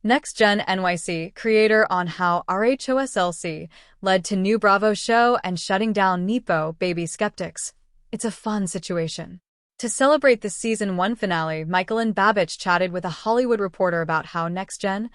Next Gen NYC, creator on how RHOSLC led to new Bravo show and shutting down Nepo baby Skeptics. It's a fun situation. To celebrate the season 1 finale, Michael and Babbage chatted with a Hollywood reporter about how Next Gen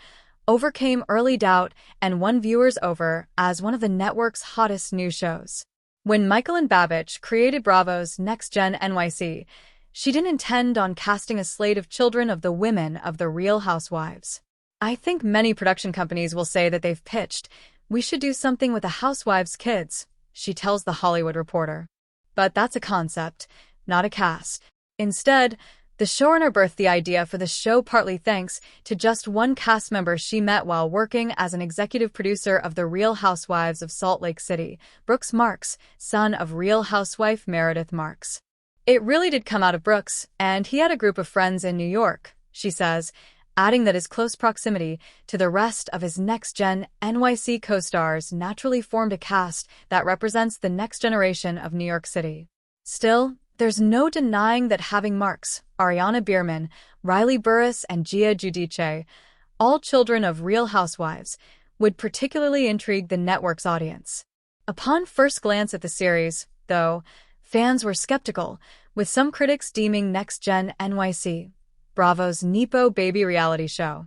overcame early doubt and won viewers over as one of the network's hottest new shows. When Michael and Babbage created Bravo's Next Gen NYC, she didn't intend on casting a slate of children of the women of the Real Housewives. I think many production companies will say that they've pitched, "We should do something with the housewives' kids," she tells the Hollywood reporter. But that's a concept, not a cast. Instead, the showrunner birthed the idea for the show partly thanks to just one cast member she met while working as an executive producer of The Real Housewives of Salt Lake City, Brooks Marks, son of Real Housewife Meredith Marks. "It really did come out of Brooks, and he had a group of friends in New York," she says, adding that his close proximity to the rest of his Next Gen NYC co-stars naturally formed a cast that represents the next generation of New York City. Still, there's no denying that having Marks, Ariana Bierman, Riley Burris, and Gia Giudice, all children of Real Housewives, would particularly intrigue the network's audience. Upon first glance at the series, though, fans were skeptical, with some critics deeming Next Gen NYC Bravo's Nepo baby reality show.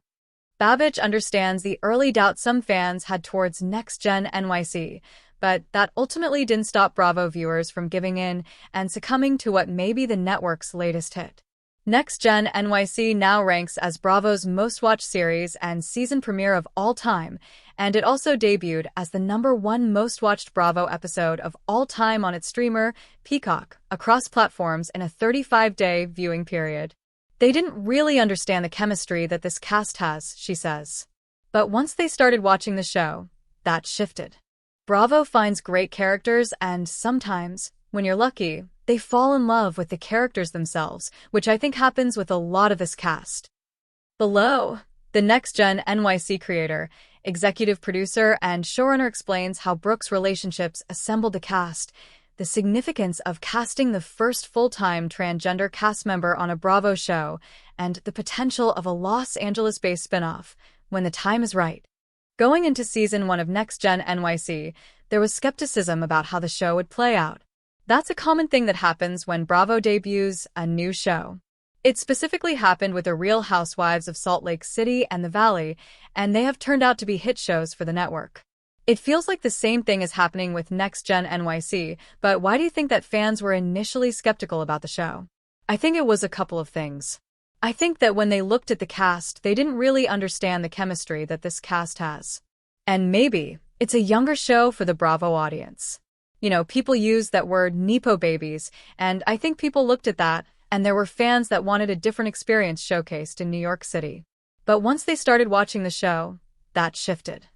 Babbage understands the early doubt some fans had towards Next Gen NYC, but that ultimately didn't stop Bravo viewers from giving in and succumbing to what may be the network's latest hit. Next Gen NYC now ranks as Bravo's most-watched series and season premiere of all time, and it also debuted as the #1 most-watched Bravo episode of all time on its streamer, Peacock, across platforms in a 35-day viewing period. "They didn't really understand the chemistry that this cast has," she says. "But once they started watching the show, that shifted. Bravo finds great characters and sometimes, when you're lucky, they fall in love with the characters themselves, which I think happens with a lot of this cast." Below, the Next Gen NYC creator, executive producer, and showrunner explains how Brooks' relationships assembled the cast, the significance of casting the first full-time transgender cast member on a Bravo show, and the potential of a Los Angeles-based spinoff when the time is right. Going into season 1 of Next Gen NYC, there was skepticism about how the show would play out. That's a common thing that happens when Bravo debuts a new show. It specifically happened with The Real Housewives of Salt Lake City and the Valley, and they have turned out to be hit shows for the network. It feels like the same thing is happening with Next Gen NYC, but why do you think that fans were initially skeptical about the show? I think it was a couple of things. I think that when they looked at the cast, they didn't really understand the chemistry that this cast has. And maybe it's a younger show for the Bravo audience. You know, people use that word Nepo babies, and I think people looked at that, and there were fans that wanted a different experience showcased in New York City. But once they started watching the show, that shifted.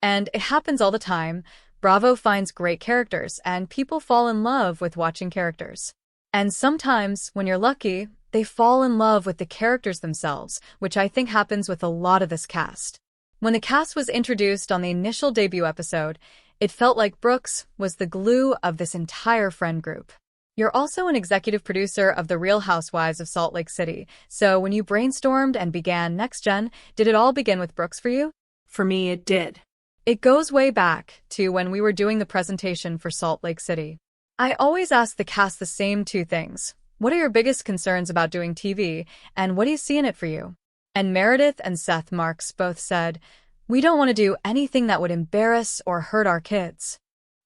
And it happens all the time. Bravo finds great characters, and people fall in love with watching characters. And sometimes, when you're lucky, they fall in love with the characters themselves, which I think happens with a lot of this cast. When the cast was introduced on the initial debut episode, it felt like Brooks was the glue of this entire friend group. You're also an executive producer of The Real Housewives of Salt Lake City, so when you brainstormed and began Next Gen, did it all begin with Brooks for you? For me, it did. It goes way back to when we were doing the presentation for Salt Lake City. I always ask the cast the same two things. What are your biggest concerns about doing TV, and what do you see in it for you? And Meredith and Seth Marks both said, "We don't want to do anything that would embarrass or hurt our kids."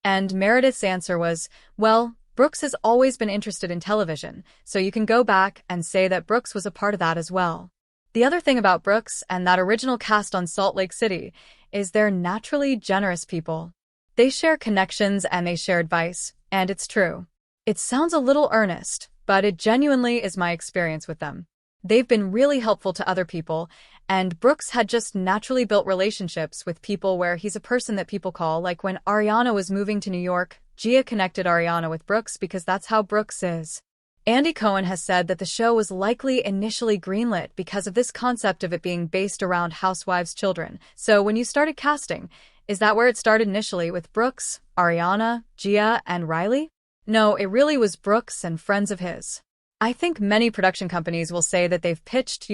And Meredith's answer was, "Well, Brooks has always been interested in television, so you can go back and say that Brooks was a part of that as well." The other thing about Brooks and that original cast on Salt Lake City is they're naturally generous people. They share connections and they share advice, and it's true. It sounds a little earnest, but it genuinely is my experience with them. They've been really helpful to other people, and Brooks had just naturally built relationships with people where he's a person that people call, like when Ariana was moving to New York, Gia connected Ariana with Brooks because that's how Brooks is. Andy Cohen has said that the show was likely initially greenlit because of this concept of it being based around housewives' children. So when you started casting, is that where it started initially with Brooks, Ariana, Gia, and Riley? No, it really was Brooks and friends of his. I think many production companies will say that they've pitched,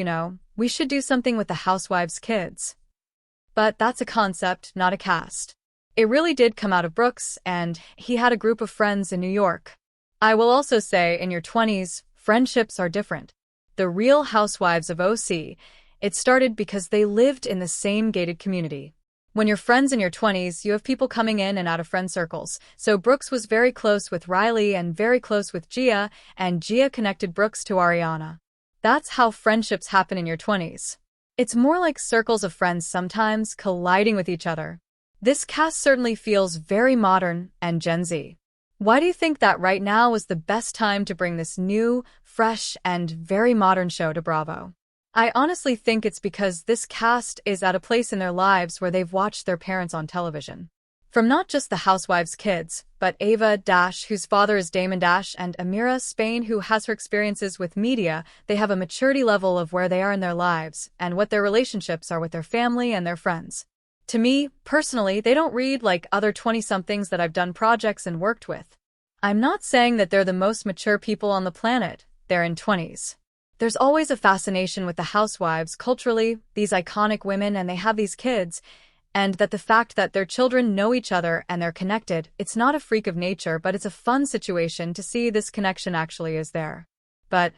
We should do something with the housewives' kids. But that's a concept, not a cast. It really did come out of Brooks, and he had a group of friends in New York. I will also say, in your 20s, friendships are different. The Real Housewives of OC, it started because they lived in the same gated community. When you're friends in your 20s, you have people coming in and out of friend circles. So Brooks was very close with Riley and very close with Gia, and Gia connected Brooks to Ariana. That's how friendships happen in your 20s. It's more like circles of friends sometimes colliding with each other. This cast certainly feels very modern and Gen Z. Why do you think that right now was the best time to bring this new, fresh, and very modern show to Bravo? I honestly think it's because this cast is at a place in their lives where they've watched their parents on television. From not just the housewives' kids, but Ava Dash, whose father is Damon Dash, and Amira Spain, who has her experiences with media, they have a maturity level of where they are in their lives and what their relationships are with their family and their friends. To me, personally, they don't read like other 20-somethings that I've done projects and worked with. I'm not saying that they're the most mature people on the planet. They're in 20s. There's always a fascination with the housewives culturally, these iconic women, and they have these kids, and that the fact that their children know each other and they're connected, it's not a freak of nature, but it's a fun situation to see this connection actually is there. But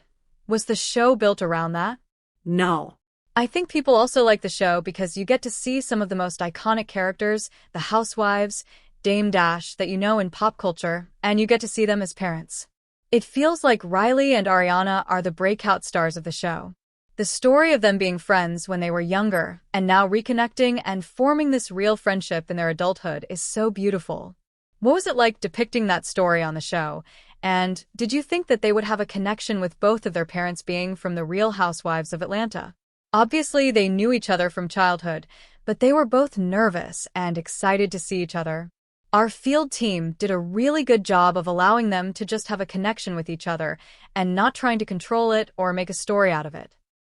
was the show built around that? No. I think people also like the show because you get to see some of the most iconic characters, the housewives, Dame Dash, that you know in pop culture, and you get to see them as parents. It feels like Riley and Ariana are the breakout stars of the show. The story of them being friends when they were younger and now reconnecting and forming this real friendship in their adulthood is so beautiful. What was it like depicting that story on the show? And did you think that they would have a connection with both of their parents being from the Real Housewives of Atlanta? Obviously, they knew each other from childhood, but they were both nervous and excited to see each other. Our field team did a really good job of allowing them to just have a connection with each other and not trying to control it or make a story out of it.